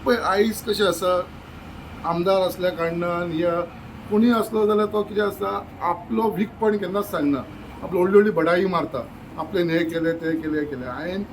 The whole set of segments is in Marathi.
पळय आयज कशें आसा, आमदार असल्या कारणान या कोणी असलो जाल्यार तो कितें आसा, आपलो वीकपॉयंट केन्नाच सांगना, आपलो व्हडली व्हडली बडाई मारता, आपल्यान हें केलें तें केलें. हांवें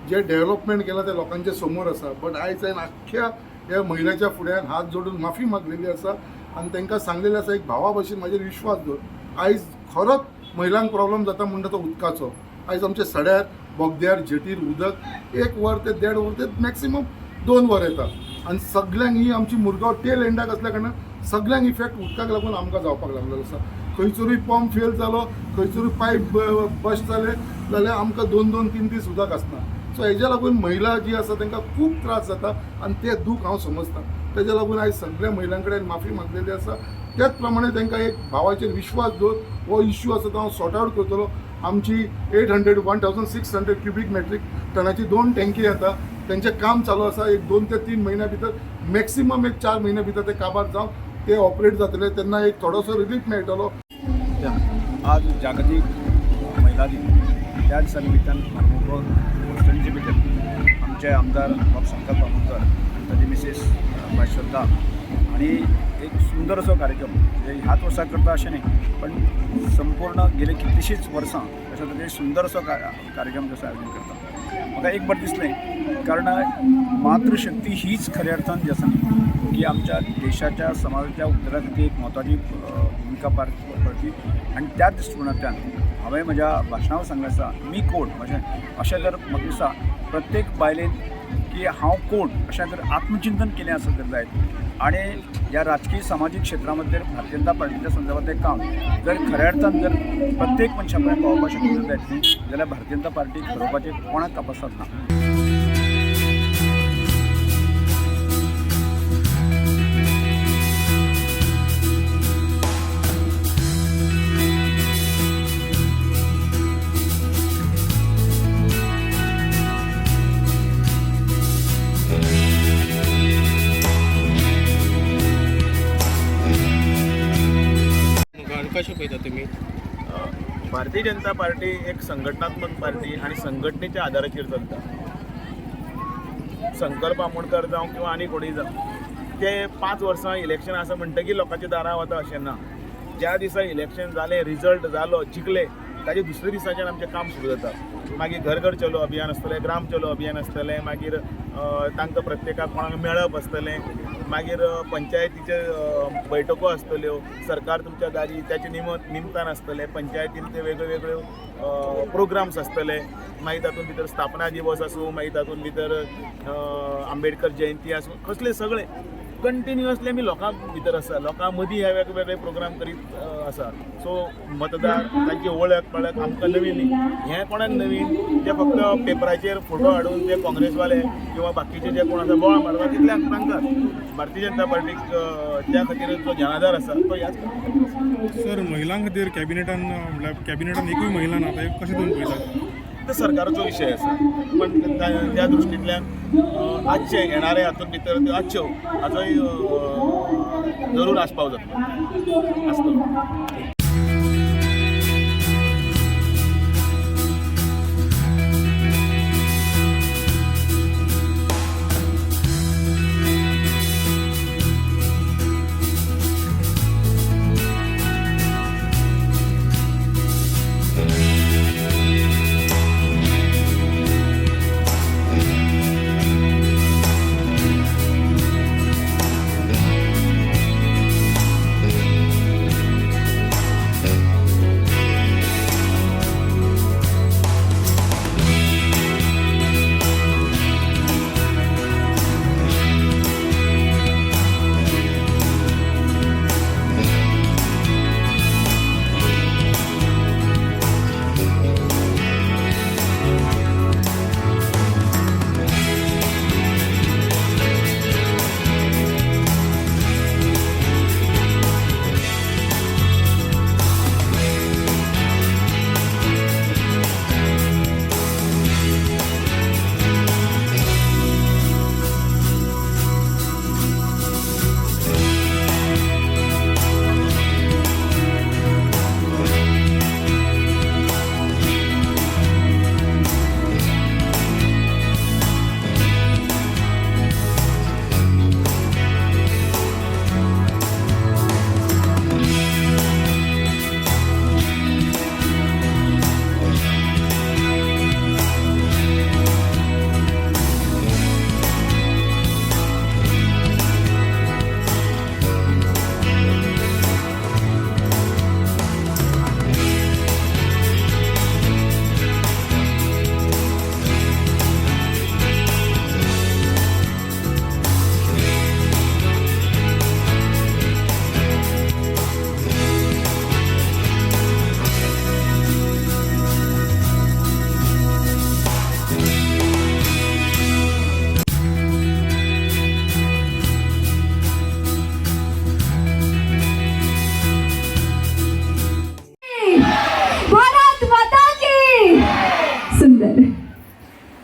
जे डेव्हलपमेंट केलां तें लोकांच्या समोर आसा, बट आयज हांवें आख्ख्या ह्या महिलाच्या फुड्यान हात जोडून माफी मागलेली आसा आनी तांकां सांगलेलें आसा, एक भावा भशेन म्हाजेर विश्वास दवर. आयज खरोच महिलांक प्रॉब्लेम जाता म्हणटा तो उदकाचो. आयज आमच्या सड्यार बोगद्यार जेटीर उदक 1 वर ते 1.5 वर ते मॅक्सिमम 2 वर येता आनी सगळ्यांक ही आमची मुरगांव टेल एंडाक असल्या कारणान सगळ्यांक इफेक्ट उदकाक लागून आमकां जावपाक लागलेलो आसा. खंयसरूय पंप फेल जालो, खंयसरूय पायप बस्ट जाले जाल्यार आमकां 2-2, 3 दीस उदक आसना. सो हेज्या लागून महिला जी आसा तांकां खूब त्रास जाता आनी तें दूख हांव समजता. तेज्या लागून आयज सगळ्या महिलां कडेन माफी मागलेली आसा. त्याच प्रमाणे तांकां एक भावाचेर विश्वास दवर, हो इश्यू आसा तो हांव सॉर्ट आवट करतलो. आमची 1600 क्युबिक मेट्रीक टनाची 2 टँकी येता, तेंचें काम चालू आसा. एक 2 ते 3 म्हयन्या भितर, मॅक्सिमम एक 4 म्हयन्या भितर ते काबार जावन ते ऑपरेट जातले, तेन्ना एक थोडोसो रिलीफ मेळटलो. आज जागतीक महिला दिन, त्या दिसा निमित्तान गोष्टींचे भितर आमचे आमदार बाब शंकर बामणकर आनी ताची मिसेस बाय श्रद्धा आणि एक सुंदर असो कार्यक्रम जे ह्याच वर्साक करता अशें न्ही, पण संपूर्ण गेले कितलीशींच वर्सां अशें तरेन सुंदर असो कार्यक्रम जसो आयोजन करता. म्हाका एक बरें दिसलें, कारण मातृशक्ती हीच खऱ्या अर्थान जी आसा न्ही, की आमच्या देशाच्या समाजाच्या उद्धारा खातीर एक म्हत्वाची भुमिका पार करपी. आनी त्याच दृश्टिकोनांतल्यान हांवें म्हज्या भाशणांत सांगलें आसा, मी कोण अशें जर म्हाका दिसता प्रत्येक बायलेन की हांव कोण अशें जर आत्मचिंतन केलें आसत जर जायत आनी ह्या राजकीय सामाजीक क्षेत्रामध्ये भारतीय जनता पार्टीच्या संदर्भातलें काम जर खऱ्या अर्थान जर प्रत्येक मनशा पर्यंत पावपाक शकलें जायत न्ही, जाल्यार भारतीय जनता पार्टी घडोवपाचें कोणाक तपासत ना. कशें पळयता तुमी? भारतीय जनता पार्टी एक संघटनात्मक पार्टी आणि संघटनेच्या आधाराचेर चलता. शंकर बामणकर जावं किंवा आनी कोणीय जावं, ते 5 वर्सां इलेक्शन आसा म्हणटकीर लोकांच्या दारां वता अशें ना. ज्या दिसा इलेक्शन जालें, रिजल्ट जालो, जिखले, ताचे दुसरे दिसाच्यान आमचें काम सुरू जाता. मागीर घर घर चलो अभियान आसतलें, ग्राम चलो अभियान आसतलें, मागीर तांकां प्रत्येकाक कोणाक मेळप आसतलें, मागीर पंचायतीचे बैठको आसतल्यो, सरकार तुमच्या दारी त्याचे निमतान आसतलें, पंचायतीन ते वेगळ्यो वेगळ्यो प्रोग्राम्स आसतले. मागीर तातूंत भितर स्थापना दिवस आसूं, मागीर तातूंत भितर आंबेडकर जयंती आसूं, कसले सगळे कंटिन्युअसली आमी लोकां भितर आसा, लोकां मदीं हे वेगवेगळे प्रोग्राम करीत आसा. सो मतदार तांची वळख पळख आमकां नवीन न्ही, हें कोणाक नवीन, ते फक्त पेपराचेर फोटो हाडून ते काँग्रेसवाले किंवा बाकीचे जे कोण आसा बोवाळ मारता तितल्यांक तांकां. भारतीय जनता पार्टीक त्या खातीर जो जनाधार आसा तो ह्याच सर, महिलां खातीर कॅबिनेटान एकूय महिला ना, कशें तुमी पळयता? तो सरकाराचो विशय आसा, पण त्या दृश्टींतल्यान आजचे येणारे हातूंत भितर त्यो आजच्यो हाचोय जरूर आस्पाव जातलो आसतलो.